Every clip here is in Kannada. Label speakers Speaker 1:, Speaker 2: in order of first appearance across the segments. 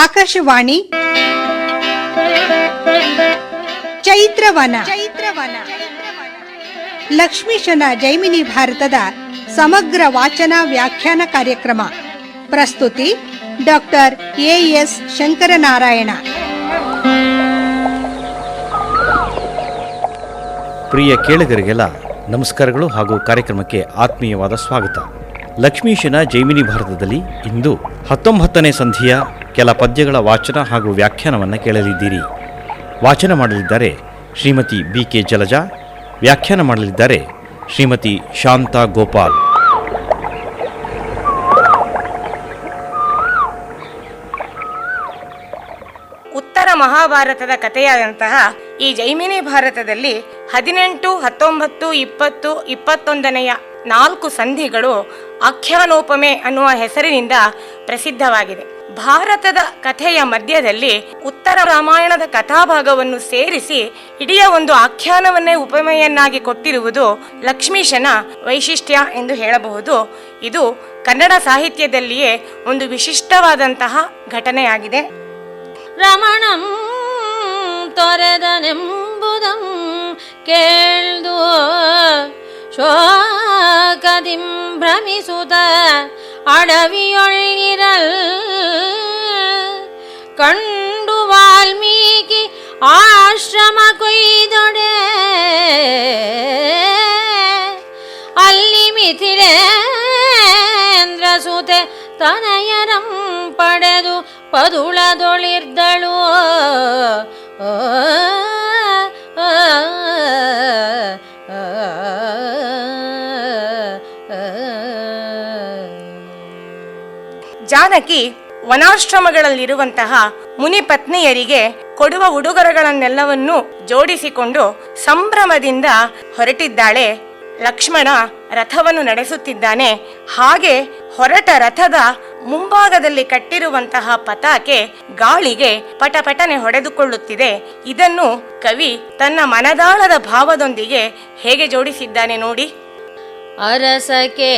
Speaker 1: ಆಕಾಶವಾಣಿ ಚೈತ್ರವನ ಲಕ್ಷ್ಮೀಶನ ಜೈಮಿನಿ ಭಾರತದ ಸಮಗ್ರ ವಾಚನ ವ್ಯಾಖ್ಯಾನ ಕಾರ್ಯಕ್ರಮ. ಪ್ರಸ್ತುತಿ ಡಾಕ್ಟರ್ ಎಎಸ್ ಶಂಕರನಾರಾಯಣ.
Speaker 2: ಪ್ರಿಯ ಕೇಳುಗರಿಗೆಲ್ಲ ನಮಸ್ಕಾರಗಳು ಹಾಗೂ ಕಾರ್ಯಕ್ರಮಕ್ಕೆ ಆತ್ಮೀಯವಾದ ಸ್ವಾಗತ. ಲಕ್ಷ್ಮೀಶನ ಜೈಮಿನಿ ಭಾರತದಲ್ಲಿ ಇಂದು 19ನೇ ಸಂಧಿಯ ಕೆಲ ಪದ್ಯಗಳ ವಾಚನ ಹಾಗೂ ವ್ಯಾಖ್ಯಾನವನ್ನು ಕೇಳಲಿದ್ದೀರಿ. ವಾಚನ ಮಾಡಲಿದ್ದಾರೆ ಶ್ರೀಮತಿ BK ಜಲಜಾ, ವ್ಯಾಖ್ಯಾನ ಮಾಡಲಿದ್ದಾರೆ ಶ್ರೀಮತಿ ಶಾಂತಾ ಗೋಪಾಲ್.
Speaker 3: ಉತ್ತರ ಮಹಾಭಾರತದ ಕಥೆಯಾದಂತಹ ಈ ಜೈಮಿನಿ ಭಾರತದಲ್ಲಿ 18, 19, 20, 21ನೆಯ 4 ಸಂಧಿಗಳು ಆಖ್ಯಾನೋಪಮೆ ಅನ್ನುವ ಹೆಸರಿನಿಂದ ಪ್ರಸಿದ್ಧವಾಗಿದೆ. ಭಾರತದ ಕಥೆಯ ಮಧ್ಯದಲ್ಲಿ ಉತ್ತರ ರಾಮಾಯಣದ ಕಥಾಭಾಗವನ್ನು ಸೇರಿಸಿ ಇಡೀ ಒಂದು ಆಖ್ಯಾನವನ್ನೇ ಉಪಮೆಯನ್ನಾಗಿ ಕೊಟ್ಟಿರುವುದು ಲಕ್ಷ್ಮೀಶನ ವೈಶಿಷ್ಟ್ಯ ಎಂದು ಹೇಳಬಹುದು. ಇದು ಕನ್ನಡ ಸಾಹಿತ್ಯದಲ್ಲಿಯೇ ಒಂದು ವಿಶಿಷ್ಟವಾದಂತಹ ಘಟನೆಯಾಗಿದೆ.
Speaker 4: ರಮಣಂ ತೊರೆದನೆಂಬುದಂ ಕೇಳ್ದು ಶೋಕದಿಂ ಭ್ರಮಿಸುತ್ತ ಅಡವಿಯೊಳ್ಳಿರಲ್ ಕಂಡು ವಾಲ್ಮೀಕಿ ಆಶ್ರಮ ಕೊಯ್ದೊಡೆ ಅಲ್ಲಿ ಮಿಥಿಲೇಂದ್ರ ಸುತೆ ತನಯರಂ ಪಡೆದು ಪದುಳದೊಳಿರ್ದಳು.
Speaker 3: ಜಾನಕಿ ವನಾಶ್ರಮಗಳಲ್ಲಿರುವಂತಹ ಮುನಿ ಪತ್ನಿಯರಿಗೆ ಕೊಡುವ ಉಡುಗೊರೆಗಳನ್ನೆಲ್ಲವನ್ನೂ ಜೋಡಿಸಿಕೊಂಡು ಸಂಭ್ರಮದಿಂದ ಹೊರಟಿದ್ದಾಳೆ. ಲಕ್ಷ್ಮಣ ರಥವನ್ನು ನಡೆಸುತ್ತಿದ್ದಾನೆ. ಹಾಗೆ ಹೊರಟ ರಥದ ಮುಂಭಾಗದಲ್ಲಿ ಕಟ್ಟಿರುವಂತಹ ಪತಾಕೆ ಗಾಳಿಗೆ ಪಟಪಟನೆ ಹೊಡೆದುಕೊಳ್ಳುತ್ತಿದೆ. ಇದನ್ನು ಕವಿ ತನ್ನ ಮನದಾಳದ ಭಾವದೊಂದಿಗೆ ಹೇಗೆ ಜೋಡಿಸಿದ್ದಾನೆ ನೋಡಿ.
Speaker 4: ಅರಸಕೆ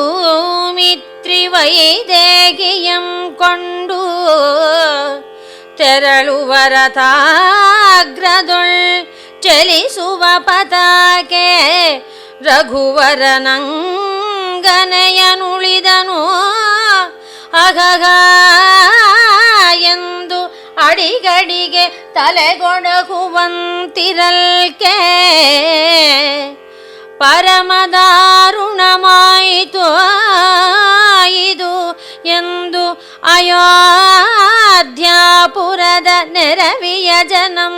Speaker 4: ಸೌಮಿತ್ರಿ ವೈದೇಹಿಯಂ ಕೊಂಡು ತೆರಳುವ ರಥಾಗ್ರದೊಳ್ ಚಲಿಸುವ ಪತಾಕೆ ರಘುವರನಂಗನೆಯನುಳಿದನು ಅಗಗ ಎಂದು ಅಡಿಗಡಿಗೆ ತಲೆಗೊಡಗುವಂತಿರಲ್ಕೆ ಪರಮದಾರುಣಮಾಯಿತು ಇದು ಎಂದು ಅಯೋಧ್ಯಾಪುರದ ನೆರವಿಯ ಜನಂ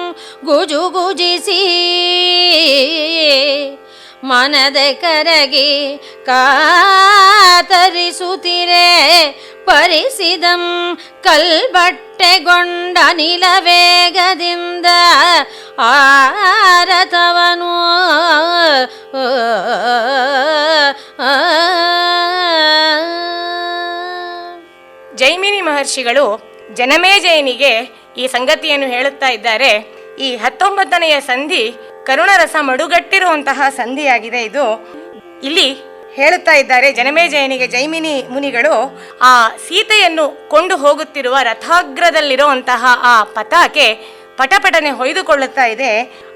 Speaker 4: ಗುಜುಗುಜಿಸಿ ಮನದೆ ಕರಗಿ ಕಾತರಿಸುತ್ತಿರೆ ಪರಿಸಿದಂ ಕಲ್ಬಟ್ಟೆಗೊಂಡನಿಲ ವೇಗದಿಂದ ಆರಥವನು.
Speaker 3: ಜೈಮಿನಿ ಮಹರ್ಷಿಗಳು ಜನಮೇಜಯನಿಗೆ ಈ ಸಂಗತಿಯನ್ನು ಹೇಳುತ್ತಾ ಇದ್ದಾರೆ. ಈ 19ನೆಯ ಸಂಧಿ ಕರುಣರಸ ಮಡುಗಟ್ಟಿರುವಂತಹ ಸಂಧಿಯಾಗಿದೆ. ಇದು ಇಲ್ಲಿ ಹೇಳುತ್ತಾ ಇದ್ದಾರೆ ಜನಮೇಜಯನಿಗೆ ಜೈಮಿನಿ ಮುನಿಗಳು ಆ ಸೀತೆಯನ್ನು ಕೊಂಡು ಹೋಗುತ್ತಿರುವ ರಥಾಗ್ರದಲ್ಲಿರುವಂತಹ ಆ ಪತಾಕೆ ಪಟಪಟನೆ ಹೊಯ್ದುಕೊಳ್ಳುತ್ತಾ ಇದೆ.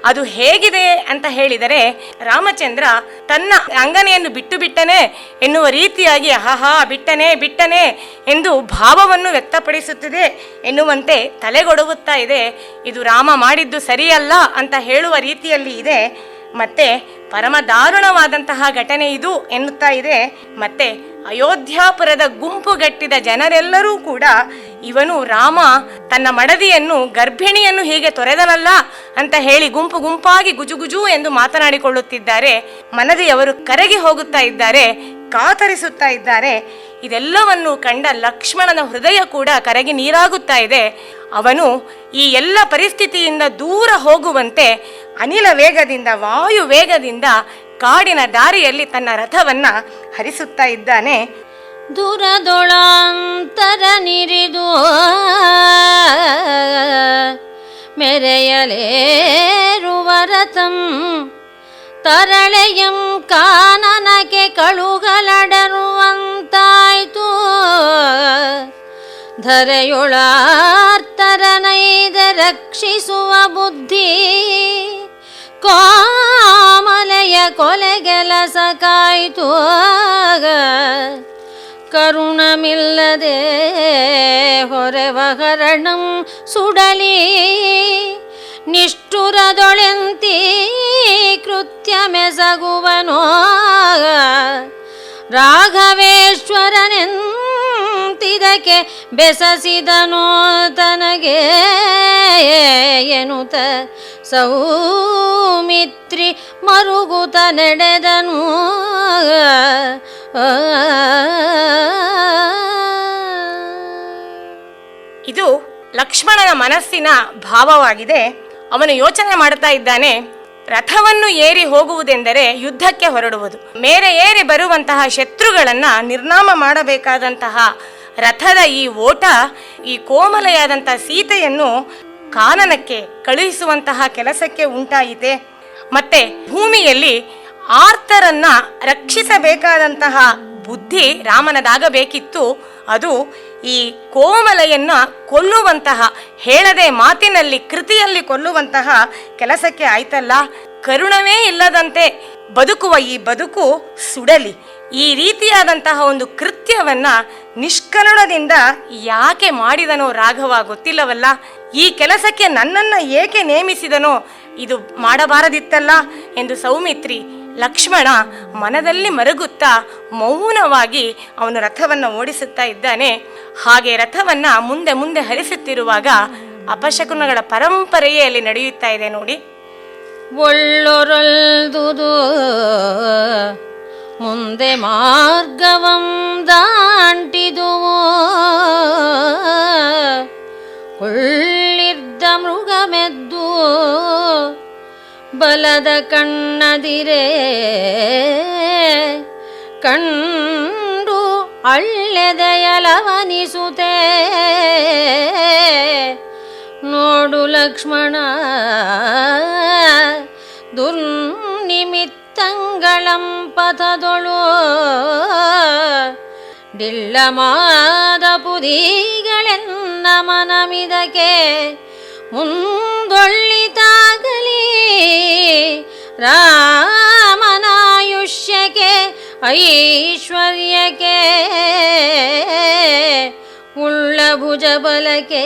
Speaker 3: ಅದು ಹೇಗಿದೆ ಅಂತ ಹೇಳಿದರೆ, ರಾಮಚಂದ್ರ ತನ್ನ ಅಂಗನೆಯನ್ನು ಬಿಟ್ಟನೆ ಎನ್ನುವ ರೀತಿಯಾಗಿ ಆಹಾ ಬಿಟ್ಟನೆ ಎಂದು ಭಾವವನ್ನು ವ್ಯಕ್ತಪಡಿಸುತ್ತಿದೆ ಎನ್ನುವಂತೆ ತಲೆಗೊಡಗುತ್ತಾ ಇದೆ. ಇದು ರಾಮ ಮಾಡಿದ್ದು ಸರಿಯಲ್ಲ ಅಂತ ಹೇಳುವ ರೀತಿಯಲ್ಲಿ ಇದೆ. ಮತ್ತೆ ಪರಮ ದಾರುಣವಾದಂತಹ ಘಟನೆ ಇದು ಎನ್ನುತ್ತಾ ಇದೆ. ಮತ್ತೆ ಅಯೋಧ್ಯಾಪುರದ ಗುಂಪುಗಟ್ಟಿದ ಜನರೆಲ್ಲರೂ ಕೂಡ ಇವನು ರಾಮ ತನ್ನ ಮಡದಿಯನ್ನು ಗರ್ಭಿಣಿಯನ್ನು ಹೀಗೆ ತೊರೆದನಲ್ಲ ಅಂತ ಹೇಳಿ ಗುಂಪು ಗುಂಪಾಗಿ ಗುಜುಗುಜು ಎಂದು ಮಾತನಾಡಿಕೊಳ್ಳುತ್ತಿದ್ದಾರೆ. ಮನದಿಯವರು ಕರಗಿ ಹೋಗುತ್ತಾ ಇದ್ದಾರೆ, ಕಾತರಿಸುತ್ತಾ ಇದ್ದಾರೆ. ಇದೆಲ್ಲವನ್ನು ಕಂಡ ಲಕ್ಷ್ಮಣನ ಹೃದಯ ಕೂಡ ಕರಗಿ ನೀರಾಗುತ್ತಾ ಇದೆ. ಅವನು ಈ ಎಲ್ಲ ಪರಿಸ್ಥಿತಿಯಿಂದ ದೂರ ಹೋಗುವಂತೆ ಅನಿಲ ವೇಗದಿಂದ, ವಾಯು ವೇಗದಿಂದ ಕಾಡಿನ ದಾರಿಯಲ್ಲಿ ತನ್ನ ರಥವನ್ನ ಹರಿಸುತ್ತಾ ಇದ್ದಾನೆ.
Speaker 4: ದುರದೊಳಂತರ ನಿರಿದು ಮೆರೆಯಲೇರುವ ರಥಂ ತರಳೆಯಂ ಕಾನನಕ್ಕೆ ಕಳುಗಳಡರುವಂತಾಯ್ತು. ಧರೆಯೊಳಾರ್ತರನೈದ ರಕ್ಷಿಸುವ ಬುದ್ಧಿ ಕೋಮಲೆಯ ಕೊಲೆಗೆಲಸ ಕಾಯ್ತು ಕರುಣಮಿಲ್ಲದೆ ಹೊರೆವ ಹರಣಂ ಸುಡಲಿ ನಿಷ್ಠುರದೊಳೆಂತಿ ಕೃತ್ಯಮೆಸಗುವನೋ ರಾಘವೇಶ್ವರನೆಂತಿದಕ್ಕೆ ಬೆಸಸಿದನೋ ತನಗೆ ಎನ್ನುತ್ತ ಸೌಮಿತ್ರಿ ಮರುಗುತ ನಡೆದನು.
Speaker 3: ಇದು ಲಕ್ಷ್ಮಣನ ಮನಸ್ಸಿನ ಭಾವವಾಗಿದೆ. ಅವನು ಯೋಚನೆ ಮಾಡ್ತಾ ಇದ್ದಾನೆ, ರಥವನ್ನು ಏರಿ ಹೋಗುವುದೆಂದರೆ ಯುದ್ಧಕ್ಕೆ ಹೊರಡುವುದು. ಮೇರೆ ಏರಿ ಬರುವಂತಹ ಶತ್ರುಗಳನ್ನ ನಿರ್ನಾಮ ಮಾಡಬೇಕಾದಂತಹ ರಥದ ಈ ಓಟ ಈ ಕೋಮಲೆಯಾದಂತಹ ಸೀತೆಯನ್ನು ಕಾನನಕ್ಕೆ ಕಳುಹಿಸುವಂತಹ ಕೆಲಸಕ್ಕೆ ಉಂಟಾಯಿತೆ. ಮತ್ತೆ ಭೂಮಿಯಲ್ಲಿ ಆರ್ತರನ್ನ ರಕ್ಷಿಸಬೇಕಾದಂತಹ ಬುದ್ಧಿ ರಾಮನದಾಗಬೇಕಿತ್ತು. ಅದು ಈ ಕೋಮಲೆಯನ್ನ ಕೊಲ್ಲುವಂತಹ, ಹೇಳದೆ ಮಾತಿನಲ್ಲಿ ಕೃತಿಯಲ್ಲಿ ಕೊಲ್ಲುವಂತಹ ಕೆಲಸಕ್ಕೆ ಆಯ್ತಲ್ಲ. ಕರುಣವೇ ಇಲ್ಲದಂತೆ ಬದುಕುವ ಈ ಬದುಕು ಸುಡಲಿ. ಈ ರೀತಿಯಾದಂತಹ ಒಂದು ಕೃತ್ಯವನ್ನ ನಿಷ್ಕರುಣದಿಂದ ಯಾಕೆ ಮಾಡಿದನೋ ರಾಘವ ಗೊತ್ತಿಲ್ಲವಲ್ಲ. ಈ ಕೆಲಸಕ್ಕೆ ನನ್ನನ್ನ ಏಕೆ ನೇಮಿಸಿದನೋ, ಇದು ಮಾಡಬಾರದಿತ್ತಲ್ಲ ಎಂದು ಸೌಮಿತ್ರಿ ಲಕ್ಷ್ಮಣ ಮನದಲ್ಲಿ ಮರುಗುತ್ತಾ ಮೌನವಾಗಿ ಅವನು ರಥವನ್ನು ಓಡಿಸುತ್ತಾ ಇದ್ದಾನೆ. ಹಾಗೆ ರಥವನ್ನ ಮುಂದೆ ಮುಂದೆ ಹರಿಸುತ್ತಿರುವಾಗ ಅಪಶಕುನಗಳ ಪರಂಪರೆಯೇ ಅಲ್ಲಿ ನಡೆಯುತ್ತಾ ಇದೆ ನೋಡಿ.
Speaker 4: ಒಳ್ಳೊರಲ್ದುದು ಮುಂದೆ ಮಾರ್ಗವಂ ದಾಂಟಿದುವು ಕೊಳ್ಳಿದ್ದ ಮೃಗಮೆದ್ದು ಬಲದ ಕಣ್ಣದಿರೆ ಕಂಡು ಅಳ್ಳೆದೆಯಲವನಿಸುತ್ತೆ ನೋಡು ಲಕ್ಷ್ಮಣ ದುರ್ನಿಮಿತ್ತಂಗಳಂ ಪಥದೊಳು ಡಿಳ್ಳಮಾದ ಪುದಿಗಳೆನ್ನ ಮನಮಿದಕ್ಕೆ ಮುಂದೊಳ್ಳಿತಾಗಲಿ ರಾಮನಾಯುಷ್ಯಕ್ಕೆ ಐಶ್ವರ್ಯಕ್ಕೆ ಉಳ್ಳ ಭುಜಬಲಕ್ಕೆ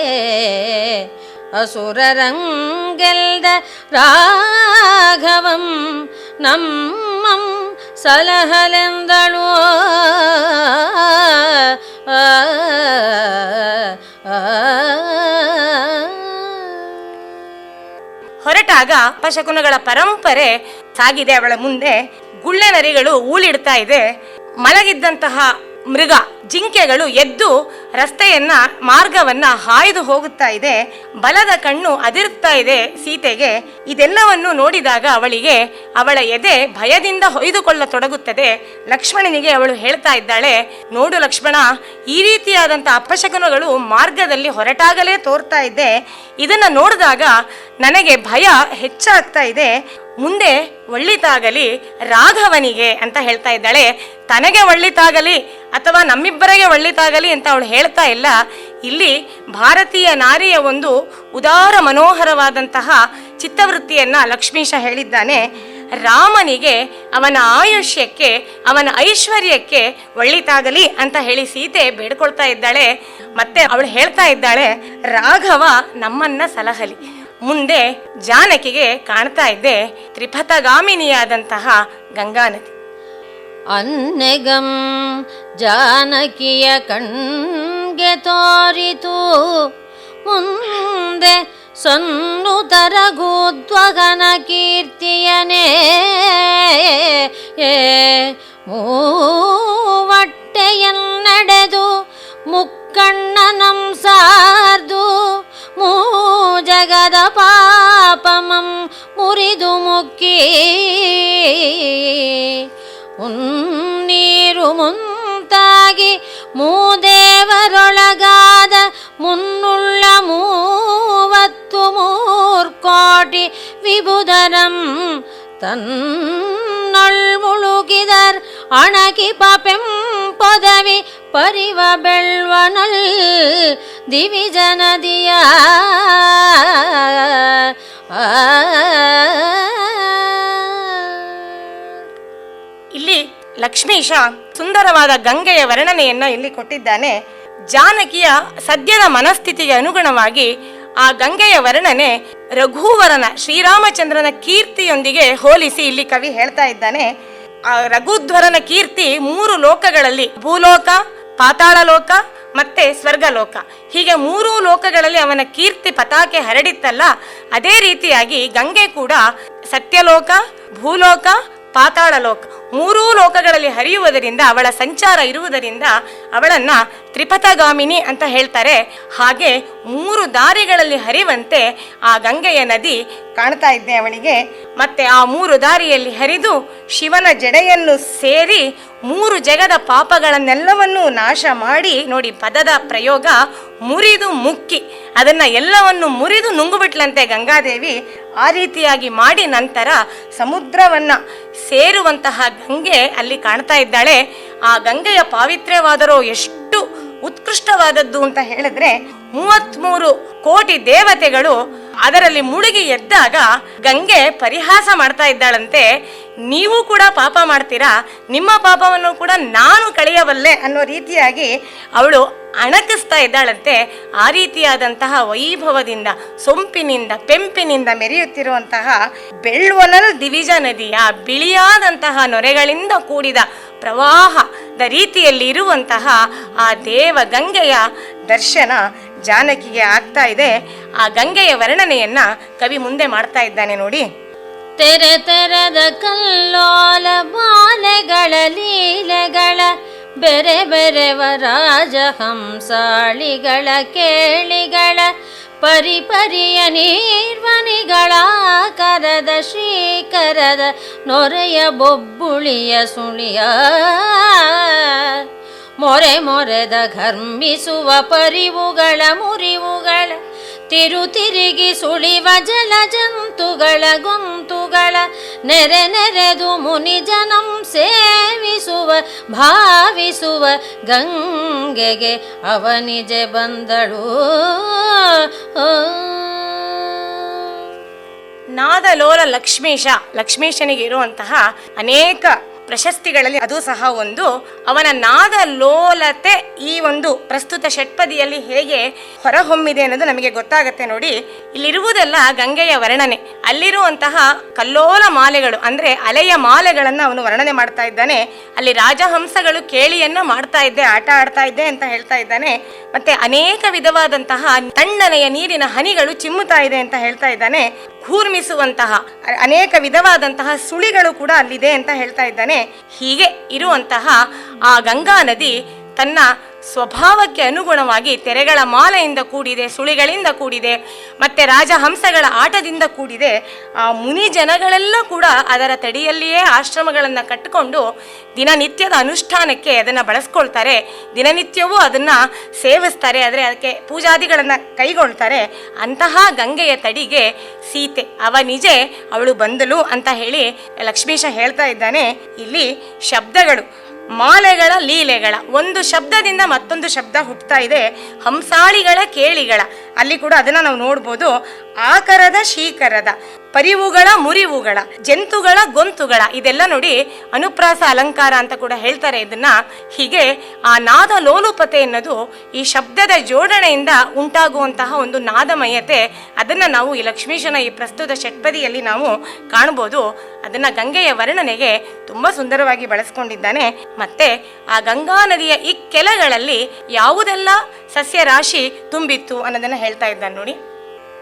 Speaker 4: ಅಸುರರಂಗೆಲ್ದ ರಾಘವಂ ನಮ್ಮಂ ಸಲಹಲೆಂದಳು.
Speaker 3: ಹೊರಟಾಗ ಅಪಶಕುನಗಳ ಪರಂಪರೆ ಸಾಗಿದೆ. ಅವಳ ಮುಂದೆ ಗುಳ್ಳೆ ನರಿಗಳು ಊಳಿಡ್ತಾ ಇದೆ. ಮಲಗಿದ್ದಂತಹ ಮೃಗ ಜಿಂಕೆಗಳು ಎದ್ದು ರಸ್ತೆಯನ್ನ ಮಾರ್ಗವನ್ನ ಹಾಯ್ದು ಹೋಗುತ್ತಾ ಇದೆ. ಬಲದ ಕಣ್ಣು ಅದಿರುತ್ತಾ ಇದೆ ಸೀತೆಗೆ. ಇದೆಲ್ಲವನ್ನು ನೋಡಿದಾಗ ಅವಳಿಗೆ ಅವಳ ಎದೆ ಭಯದಿಂದ ಹೊಯ್ದುಕೊಳ್ಳತೊಡಗುತ್ತದೆ. ಲಕ್ಷ್ಮಣನಿಗೆ ಅವಳು ಹೇಳ್ತಾ ಇದ್ದಾಳೆ, ನೋಡು ಲಕ್ಷ್ಮಣ, ಈ ರೀತಿಯಾದಂಥ ಅಪಶಕುನಗಳು ಮಾರ್ಗದಲ್ಲಿ ಹೊರಟಾಗಲೇ ತೋರ್ತಾ ಇದ್ದೆ. ಇದನ್ನ ನೋಡಿದಾಗ ನನಗೆ ಭಯ ಹೆಚ್ಚಾಗ್ತಾ ಇದೆ. ಮುಂದೆ ಒಳ್ಳಿತಾಗಲಿ ರಾಘವನಿಗೆ ಅಂತ ಹೇಳ್ತಾ ಇದ್ದಾಳೆ. ತನಗೆ ಒಳ್ಳಿತಾಗಲಿ ಅಥವಾ ನಮ್ಮಿಬ್ಬರಿಗೆ ಒಳ್ಳಿತಾಗಲಿ ಅಂತ ಅವಳು ಹೇಳ್ತಾ ಇಲ್ಲ. ಇಲ್ಲಿ ಭಾರತೀಯ ನಾರಿಯ ಒಂದು ಉದಾರ ಮನೋಹರವಾದಂತಹ ಚಿತ್ತವೃತ್ತಿಯನ್ನ ಲಕ್ಷ್ಮೀಶ ಹೇಳಿದ್ದಾನೆ. ರಾಮನಿಗೆ, ಅವನ ಆಯುಷ್ಯಕ್ಕೆ, ಅವನ ಐಶ್ವರ್ಯಕ್ಕೆ ಒಳ್ಳಿತಾಗಲಿ ಅಂತ ಹೇಳಿ ಸೀತೆ ಬೇಡ್ಕೊಳ್ತಾ ಇದ್ದಾಳೆ. ಮತ್ತೆ ಅವಳು ಹೇಳ್ತಾ ಇದ್ದಾಳೆ, ರಾಘವ ನಮ್ಮನ್ನ ಸಲಹಲಿ. ಮುಂದೆ ಜಾನಕಿಗೆ ಕಾಣ್ತಾ ಇದ್ದೆ ತ್ರಿಪಥಗಾಮಿನಿಯಾದಂತಹ ಗಂಗಾ ನದಿ.
Speaker 4: ಅನ್ನೆಗಂ ಜಾನಕಿಯ ಕಣ್ಗೆ ತೋರಿತು ಮುಂದೆ ಸನ್ನುತರಗೂದ್ವಗನ ಕೀರ್ತಿಯನೇ ಮೂವಟ್ಟೆಯನ್ನಡೆದು ಮುಕ್ಕಣ್ಣನಂ ಸಾರ್ದು ಜಗದ ಪಾಪಮಂ ಮುರಿದು ಮುಕ್ಕಿ ಉನ್ನೀರು ಮುಂತಾಗಿ ಮೂದೇವರೊಳಗಾದ ಮುನ್ನುಳ್ಳ 34 ಕೋಟಿ ವಿಬುಧರಂ ತನ್ನೊಳ್ ಮುಳುಗಿದರ್ ಅಣಕಿ ಪಪೆಂ ಪೊದವಿ ಪರಿವ ಬೆಳ್ವನಲ್ ದಿವಿಜ ನದಿಯ
Speaker 3: ಇಲ್ಲಿ ಲಕ್ಷ್ಮೀಶ ಸುಂದರವಾದ ಗಂಗೆಯ ವರ್ಣನೆಯನ್ನ ಇಲ್ಲಿ ಕೊಟ್ಟಿದ್ದಾನೆ. ಜಾನಕಿಯ ಸದ್ಯದ ಮನಸ್ಥಿತಿಗೆ ಅನುಗುಣವಾಗಿ ಆ ಗಂಗೆಯ ವರ್ಣನೆ ರಘುವರನ ಶ್ರೀರಾಮಚಂದ್ರನ ಕೀರ್ತಿಯೊಂದಿಗೆ ಹೋಲಿಸಿ ಇಲ್ಲಿ ಕವಿ ಹೇಳ್ತಾ ಇದ್ದಾನೆ. ಆ ರಘುಧ್ವರನ ಕೀರ್ತಿ 3 ಲೋಕಗಳಲ್ಲಿ, ಭೂಲೋಕ, ಪಾತಾಳ ಲೋಕ ಮತ್ತೆ ಸ್ವರ್ಗಲೋಕ, ಹೀಗೆ 3 ಲೋಕಗಳಲ್ಲಿ ಅವನ ಕೀರ್ತಿ ಪತಾಕೆ ಹರಡಿತ್ತಲ್ಲ, ಅದೇ ರೀತಿಯಾಗಿ ಗಂಗೆ ಕೂಡ ಸತ್ಯಲೋಕ, ಭೂಲೋಕ, ಪಾತಾಳ ಲೋಕ 3 ಲೋಕಗಳಲ್ಲಿ ಹರಿಯುವುದರಿಂದ, ಅವಳ ಸಂಚಾರ ಇರುವುದರಿಂದ ಅವಳನ್ನ ತ್ರಿಪಥಗಾಮಿನಿ ಅಂತ ಹೇಳ್ತಾರೆ. ಹಾಗೆ 3 ದಾರಿಗಳಲ್ಲಿ ಹರಿಯುವಂತೆ ಆ ಗಂಗೆಯ ನದಿ ಕಾಣ್ತಾ ಇದ್ದೆ ಅವಳಿಗೆ. ಮತ್ತೆ ಆ 3 ದಾರಿಯಲ್ಲಿ ಹರಿದು ಶಿವನ ಜಡೆಯನ್ನು ಸೇರಿ 3 ಜಗದ ಪಾಪಗಳನ್ನೆಲ್ಲವನ್ನೂ ನಾಶ ಮಾಡಿ, ನೋಡಿ ಪದದ ಪ್ರಯೋಗ, ಮುರಿದು ಮುಕ್ಕಿ, ಅದನ್ನ ಎಲ್ಲವನ್ನು ಮುರಿದು ನುಂಗುಬಿಟ್ಲಂತೆ ಗಂಗಾದೇವಿ. ಆ ರೀತಿಯಾಗಿ ಮಾಡಿ ನಂತರ ಸಮುದ್ರವನ್ನ ಸೇರುವಂತಹ ಗಂಗೆ ಅಲ್ಲಿ ಕಾಣ್ತಾ ಇದ್ದಾಳೆ. ಆ ಗಂಗೆಯ ಪಾವಿತ್ರ್ಯವಾದರೂ ಎಷ್ಟು ಉತ್ಕೃಷ್ಟವಾದದ್ದು ಅಂತ ಹೇಳಿದ್ರೆ, 33 ಕೋಟಿ ದೇವತೆಗಳು ಅದರಲ್ಲಿ ಮುಳುಗಿ ಎದ್ದಾಗ ಗಂಗೆ ಪರಿಹಾಸ ಮಾಡ್ತಾ ಇದ್ದಾಳಂತೆ. ನೀವು ಕೂಡ ಪಾಪ ಮಾಡ್ತೀರಾ, ನಿಮ್ಮ ಪಾಪವನ್ನು ಕೂಡ ನಾನು ಕಳೆಯಬಲ್ಲೆ ಅನ್ನೋ ರೀತಿಯಾಗಿ ಅವಳು ಅಣಕಿಸ್ತಾ ಇದ್ದಾಳಂತೆ. ಆ ರೀತಿಯಾದಂತಹ ವೈಭವದಿಂದ, ಸೊಂಪಿನಿಂದ, ಪೆಂಪಿನಿಂದ ಮೆರೆಯುತ್ತಿರುವಂತಹ ಬೆಳ್ವನಲ್ ದಿವಿಜ ನದಿಯ ಬಿಳಿಯಾದಂತಹ ನೊರೆಗಳಿಂದ ಕೂಡಿದ ಪ್ರವಾಹದ ರೀತಿಯಲ್ಲಿ ಇರುವಂತಹ ಆ ದೇವ ಗಂಗೆಯ ದರ್ಶನ ಜಾನಕಿಗೆ ಆಗ್ತಾ ಇದೆ. ಆ ಗಂಗೆಯ ವರ್ಣನೆಯನ್ನ ಕವಿ ಮುಂದೆ ಮಾಡ್ತಾ ಇದ್ದಾನೆ ನೋಡಿ.
Speaker 4: ತೆರೆ ತೆರೆದ ಕಲ್ಲೋಲ ಮಾಲೆಗಳ ಲೀಲೆಗಳ ಬೆರೆ ಬೆರೆವ ರಾಜಹಂಸಾಳಿಗಳ ಕೇಳಿಗಳ ಪರಿಪರಿಯ ನೀರ್ವನಿಗಳ ಕರದ ಶ್ರೀಕರದ ನೊರೆಯ ಬೊಬ್ಬುಳಿಯ ಸುಳಿಯ ಮೊರೆ ಮೊರೆದ ಘರ್ಮಿಸುವ ಪರಿವುಗಳ ಮುರಿವುಗಳ ತಿರುತಿರುಗಿ ಸುಳಿವ ಜಲ ಜಂತುಗಳ ಗೊಂತುಗಳ ನೆರೆ ನೆರೆದು ಮುನಿಜನಂ ಸೇವಿಸುವ ಭಾವಿಸುವ ಗಂಗೆಗೆ ಅವನಿಜೆ ಬಂದಳು.
Speaker 3: ನಾದಲೋಲ ಲಕ್ಷ್ಮೀಶನಿಗೆ ಇರುವಂತಹ ಅನೇಕ ಪ್ರಶಸ್ತಿಗಳಲ್ಲಿ ಅದು ಸಹ ಒಂದು. ಅವನ ನಾದಲೋಲತೆ ಈ ಒಂದು ಪ್ರಸ್ತುತ ಷಟ್ಪದಿಯಲ್ಲಿ ಹೇಗೆ ಹೊರಹೊಮ್ಮಿದೆ ಅನ್ನೋದು ನಮಗೆ ಗೊತ್ತಾಗತ್ತೆ ನೋಡಿ. ಇಲ್ಲಿರುವುದೆಲ್ಲ ಗಂಗೆಯ ವರ್ಣನೆ. ಅಲ್ಲಿರುವಂತಹ ಕಲ್ಲೋಲ ಮಾಲೆಗಳು ಅಂದ್ರೆ ಅಲೆಯ ಮಾಲೆಗಳನ್ನು ಅವನು ವರ್ಣನೆ ಮಾಡ್ತಾ ಇದ್ದಾನೆ. ಅಲ್ಲಿ ರಾಜಹಂಸಗಳು ಕೇಳಿಯನ್ನ ಮಾಡ್ತಾ ಇದ್ದೆ, ಆಟ ಆಡ್ತಾ ಇದ್ದೆ ಅಂತ ಹೇಳ್ತಾ ಇದ್ದಾನೆ. ಮತ್ತೆ ಅನೇಕ ವಿಧವಾದಂತಹ ತಣ್ಣನೆಯ ನೀರಿನ ಹನಿಗಳು ಚಿಮ್ಮುತ್ತಾ ಇದೆ ಅಂತ ಹೇಳ್ತಾ ಇದ್ದಾನೆ. ಕೂರ್ಮಿಸುವಂತಹ ಅನೇಕ ವಿಧವಾದಂತಹ ಸುಳಿಗಳು ಕೂಡ ಅಲ್ಲಿದೆ ಅಂತ ಹೇಳ್ತಾ ಇದ್ದಾನೆ. ಹೀಗೆ ಇರುವಂತಹ ಆ ಗಂಗಾ ನದಿ ತನ್ನ ಸ್ವಭಾವಕ್ಕೆ ಅನುಗುಣವಾಗಿ ತೆರೆಗಳ ಮಾಲೆಯಿಂದ ಕೂಡಿದೆ, ಸುಳಿಗಳಿಂದ ಕೂಡಿದೆ, ಮತ್ತೆ ರಾಜಹಂಸಗಳ ಆಟದಿಂದ ಕೂಡಿದೆ. ಆ ಮುನಿ ಜನಗಳೆಲ್ಲ ಕೂಡ ಅದರ ತಡಿಯಲ್ಲಿಯೇ ಆಶ್ರಮಗಳನ್ನು ಕಟ್ಟಿಕೊಂಡು ದಿನನಿತ್ಯದ ಅನುಷ್ಠಾನಕ್ಕೆ ಅದನ್ನು ಬಳಸ್ಕೊಳ್ತಾರೆ. ದಿನನಿತ್ಯವೂ ಅದನ್ನು ಸೇವಿಸ್ತಾರೆ, ಆದರೆ ಅದಕ್ಕೆ ಪೂಜಾದಿಗಳನ್ನು ಕೈಗೊಳ್ತಾರೆ. ಅಂತಹ ಗಂಗೆಯ ತಡಿಗೆ ಸೀತೆ ಅವನಿಜೆ ಅವಳು ಬಂದಳು ಅಂತ ಹೇಳಿ ಲಕ್ಷ್ಮೀಶ ಹೇಳ್ತಾ ಇದ್ದಾನೆ. ಇಲ್ಲಿ ಶಬ್ದಗಳು, ಮಾಲೆಗಳ ಲೀಲೆಗಳ, ಒಂದು ಶಬ್ದದಿಂದ ಮತ್ತೊಂದು ಶಬ್ದ ಹುಟ್ಟುತ್ತಾ ಇದೆ. ಹಂಸಾಳಿಗಳ ಕೇಳಿಗಳ, ಅಲ್ಲಿ ಕೂಡ ಅದನ್ನು ನಾವು ನೋಡ್ಬೋದು. ಆಕರದ ಶೀಕರದ, ಪರಿವುಗಳ ಮುರಿವುಗಳ, ಜಂತುಗಳ ಗೊಂತುಗಳ, ಇದೆಲ್ಲ ನೋಡಿ ಅನುಪ್ರಾಸ ಅಲಂಕಾರ ಅಂತ ಕೂಡ ಹೇಳ್ತಾರೆ ಇದನ್ನ. ಹೀಗೆ ಆ ನಾದ ಲೋಲುಪತೆ ಎನ್ನೋದು ಈ ಶಬ್ದದ ಜೋಡಣೆಯಿಂದ ಉಂಟಾಗುವಂತಹ ಒಂದು ನಾದಮಯತೆ. ಅದನ್ನು ನಾವು ಈ ಲಕ್ಷ್ಮೀಶನ ಈ ಪ್ರಸ್ತುತ ಷಟ್ಪದಿಯಲ್ಲಿ ನಾವು ಕಾಣ್ಬೋದು. ಅದನ್ನ ಗಂಗೆಯ ವರ್ಣನೆಗೆ ತುಂಬ ಸುಂದರವಾಗಿ ಬಳಸ್ಕೊಂಡಿದ್ದಾನೆ. ಮತ್ತೆ ಆ ಗಂಗಾ ನದಿಯ ಈ ಕೆಳಗಳಲ್ಲಿ ಯಾವುದೆಲ್ಲ ಸಸ್ಯರಾಶಿ ತುಂಬಿತ್ತು ಅನ್ನೋದನ್ನ ಹೇಳ್ತಾ ಇದ್ದಾನೆ ನೋಡಿ.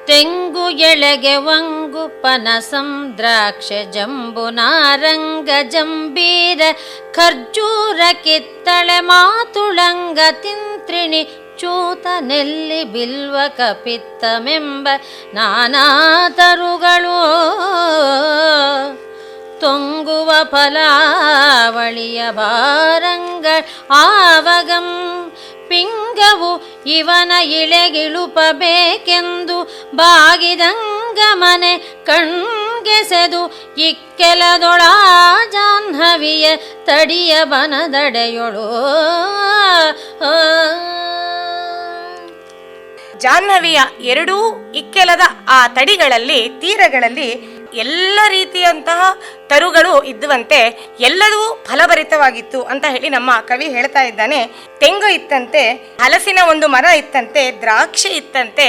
Speaker 4: ತೆಂಗು ಎಳೆಗೆ ವಂಗು ಪನಸಂ ದ್ರಾಕ್ಷ ಜಂಬು ನಾರಂಗ ಜಂಬೀರ ಖರ್ಜೂರ ಕಿತ್ತಳೆ ಮಾತುಳಂಗ ತಿಂತ್ರಿಣಿ ಚೂತ ನೆಲ್ಲಿ ಬಿಲ್ವ ಕಪಿತ್ತಮೆಂಬ ನಾನಾ ತರುಗಳು ತೊಂಗುವ ಫಲಾವಳಿಯ ಭಾರಂಗ ಆವಗಂ ಪಿಂಗವು ಇವನ ಇಳೆಗಿಳುಪಬೇಕೆಂದು ಬಾಗಿದಂಗ ಮನೆ ಕಣ್ಗೆ ಗೆಸೆದು ಇಕ್ಕೆಲದೊಳ ಜಾಹ್ನವಿಯ ತಡಿಯ ಬನದಡೆಯೊಳು.
Speaker 3: ಜಾಹ್ನವಿಯ ಎರಡೂ ಇಕ್ಕೆಲದ ಆ ತಡಿಗಳಲ್ಲಿ ತೀರಗಳಲ್ಲಿ ಎಲ್ಲ ರೀತಿಯಂತಹ ತರುಗಳು ಇದ್ದುವಂತೆ ಎಲ್ಲವೂ ಫಲಭರಿತವಾಗಿತ್ತು ಅಂತ ಹೇಳಿ ನಮ್ಮ ಕವಿ ಹೇಳ್ತಾ ಇದ್ದಾನೆ. ತೆಂಗು ಇತ್ತಂತೆ, ಹಲಸಿನ ಒಂದು ಮರ ಇತ್ತಂತೆ, ದ್ರಾಕ್ಷಿ ಇತ್ತಂತೆ,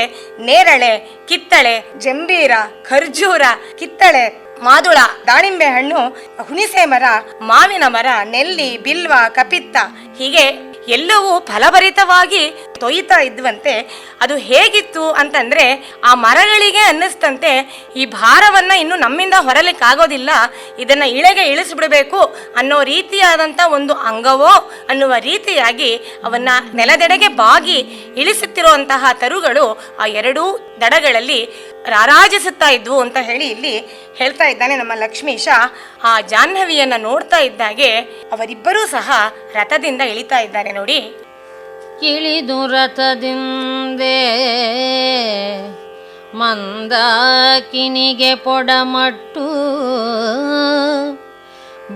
Speaker 3: ನೇರಳೆ, ಕಿತ್ತಳೆ, ಜಂಬೀರ, ಖರ್ಜೂರ, ಕಿತ್ತಳೆ, ಮಾದುಳ, ದಾಳಿಂಬೆ ಹಣ್ಣು, ಹುಣಿಸೆ ಮರ, ಮಾವಿನ ಮರ, ನೆಲ್ಲಿ, ಬಿಲ್ವ, ಕಪಿತ್ತ, ಹೀಗೆ ಎಲ್ಲವೂ ಫಲಭರಿತವಾಗಿ ತೊಯ್ತಾ ಇದ್ವಂತೆ. ಅದು ಹೇಗಿತ್ತು ಅಂತಂದ್ರೆ ಆ ಮರಗಳಿಗೆ ಅನ್ನಿಸ್ತಂತೆ ಈ ಭಾರವನ್ನ ಇನ್ನು ನಮ್ಮಿಂದ ಹೊರಲಿಕ್ಕಾಗೋದಿಲ್ಲ, ಇದನ್ನ ಇಳೆಗೆ ಇಳಿಸ್ಬಿಡ್ಬೇಕು ಅನ್ನೋ ರೀತಿಯಾದಂಥ ಒಂದು ಅಂಗವೋ ಅನ್ನುವ ರೀತಿಯಾಗಿ ಅವನ್ನ ನೆಲದೆಡೆಗೆ ಬಾಗಿ ಇಳಿಸುತ್ತಿರುವಂತಹ ತರುಗಳು ಆ ಎರಡೂ ದಡಗಳಲ್ಲಿ ರಾರಾಜಿಸುತ್ತಾ ಇದ್ವು ಅಂತ ಹೇಳಿ ಇಲ್ಲಿ ಹೇಳ್ತಾ ಇದ್ದಾನೆ ನಮ್ಮ ಲಕ್ಷ್ಮೀಶ. ಆ ಜಾಹ್ನವಿಯನ್ನ ನೋಡ್ತಾ ಇದ್ದಾಗೆ ಅವರಿಬ್ಬರೂ ಸಹ ರಥದಿಂದ ಇಳಿತಾ ಇದ್ದಾರೆ ನೋಡಿ.
Speaker 4: ಇಳಿದು ರಥದಿಂದೆ ಮಂದಾಕಿನಿಗೆ ಪೊಡಮಟ್ಟು,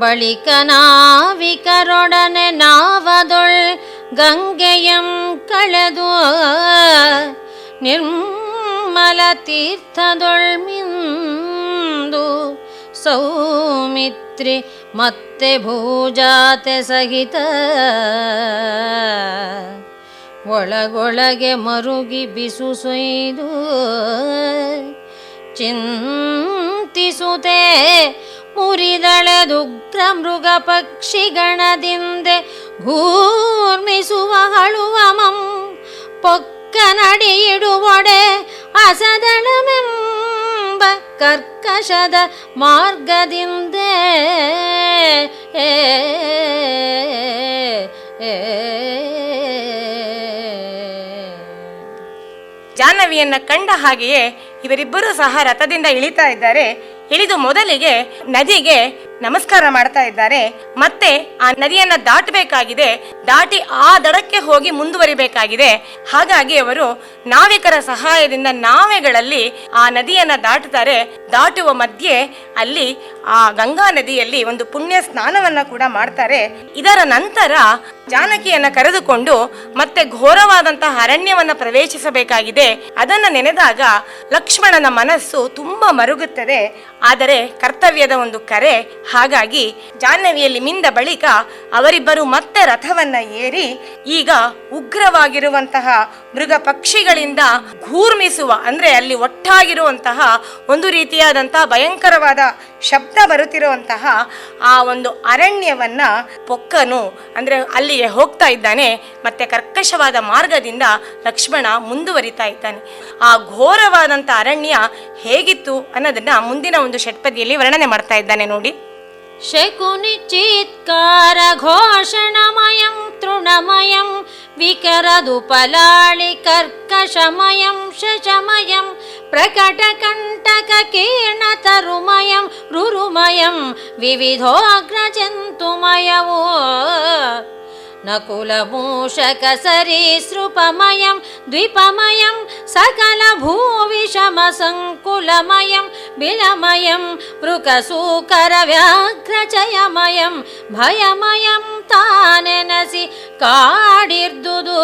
Speaker 4: ಬಳಿಕ ನಾವಿಕರೊಡನೆ ನಾವದೊಳ್ ಗಂಗೆಯಂ ಕಳೆದು ನಿರ್ಮಲ ತೀರ್ಥದೊಳ್ಮಿಂದು ಸೌಮಿತ್ರಿ ಮತ್ತೆ ಭೂಜಾತೆ ಸಹಿತ ಒಳಗೊಳಗೆ ಮರುಗಿ ಬಿಸು ಸೊಯ್ದು ಚಿಂತಿಸುತ್ತೆ ಮುರಿದಳೆದುಗ್ರ ಮೃಗ ಪಕ್ಷಿಗಣದಿಂದೆ ಘೂರ್ಮಿಸುವ ಹಳುವಮಂ ಪೊಕ್ಕ ನಡಿಯಿಡುವೊಡೆ ಅಸದಳಮೆಂಬ ಕರ್ಕಶದ ಮಾರ್ಗದಿಂದೆ
Speaker 3: ಜಾಹ್ನವಿಯನ್ನ ಕಂಡ ಹಾಗೆಯೇ ಇವರಿಬ್ಬರೂ ಸಹ ರಥದಿಂದ ಇಳಿತಾ ಇದ್ದಾರೆ. ಇಳಿದು ಮೊದಲಿಗೆ ನದಿಗೆ ನಮಸ್ಕಾರ ಮಾಡ್ತಾ ಇದ್ದಾರೆ. ಮತ್ತೆ ಆ ನದಿಯನ್ನ ದಾಟಬೇಕಾಗಿದೆ, ದಾಟಿ ಆ ದಡಕ್ಕೆ ಹೋಗಿ ಮುಂದುವರಿಬೇಕಾಗಿದೆ. ಹಾಗಾಗಿ ಅವರು ನಾವಿಕರ ಸಹಾಯದಿಂದ ನಾವೆಗಳಲ್ಲಿ ಆ ನದಿಯನ್ನ ದಾಟುತ್ತಾರೆ. ದಾಟುವ ಮಧ್ಯೆ ಅಲ್ಲಿ ಆ ಗಂಗಾ ನದಿಯಲ್ಲಿ ಒಂದು ಪುಣ್ಯ ಸ್ನಾನವನ್ನ ಕೂಡ ಮಾಡ್ತಾರೆ. ಇದರ ನಂತರ ಜಾನಕಿಯನ್ನ ಕರೆದುಕೊಂಡು ಮತ್ತೆ ಘೋರವಾದಂತಹ ಅರಣ್ಯವನ್ನ ಪ್ರವೇಶಿಸಬೇಕಾಗಿದೆ. ಅದನ್ನ ನೆನೆದಾಗ ಲಕ್ಷ್ಮಣನ ಮನಸ್ಸು ತುಂಬಾ ಮರುಗುತ್ತದೆ. ಆದರೆ ಕರ್ತವ್ಯದ ಒಂದು ಕರೆ. ಹಾಗಾಗಿ ಜಾಹ್ನವಿಯಲ್ಲಿ ಮಿಂದ ಬಳಿಕ ಅವರಿಬ್ಬರು ಮತ್ತೆ ರಥವನ್ನ ಏರಿ ಈಗ ಉಗ್ರವಾಗಿರುವಂತಹ ಮೃಗ ಪಕ್ಷಿಗಳಿಂದ ಘೂರ್ಮಿಸುವ ಅಂದ್ರೆ ಅಲ್ಲಿ ಒಟ್ಟಾಗಿರುವಂತಹ ಒಂದು ರೀತಿಯಾದಂತಹ ಭಯಂಕರವಾದ ಶಬ್ದ ಬರುತ್ತಿರುವಂತಹ ಆ ಒಂದು ಅರಣ್ಯವನ್ನ ಪೊಕ್ಕನು ಅಂದ್ರೆ ಅಲ್ಲಿಗೆ ಹೋಗ್ತಾ ಇದ್ದಾನೆ. ಮತ್ತೆ ಕರ್ಕಶವಾದ ಮಾರ್ಗದಿಂದ ಲಕ್ಷ್ಮಣ ಮುಂದುವರಿತಾ ಇದ್ದಾನೆ. ಆ ಘೋರವಾದಂಥ ಅರಣ್ಯ ಹೇಗಿತ್ತು ಅನ್ನೋದನ್ನ ಮುಂದಿನ ಒಂದು ಷಟ್ಪದಿಯಲ್ಲಿ ವರ್ಣನೆ ಮಾಡ್ತಾ ಇದ್ದಾನೆ ನೋಡಿ.
Speaker 4: ಶಕುನಿ ಚೀತ್ಕಾರ ಘೋಷಣಮಯಂ ತೃಣಮಯಂ ವಿಕರದು ಪಲಾಳಿ ಕರ್ಕಶಮಯಂ ಶಶಮಯಂ ಪ್ರಕಟ ಕಂಟಕ ಕೀರ್ಣ ತರುಮಯಂ ರುರುಮಯಂ ವಿವಿಧೋಗ್ರಜಂತುಮಯವೋ ನಕುಲ ಮೂಷಕ ಸರೀಸೃಪಮಯಂ ದ್ವಿಪಮಯಂ ಸಕಲ ಭೂವಿಷಮ ಸಂಕುಲಮಯಂ ಬಿಲಮಯಂ ಮೃಕಸೂಕರ ವ್ಯಾಘ್ರಚಯಮಯಂ ಭಯಮಯಂ ತಾನೆನಸಿ ಕಾಡಿರ್ದುದು.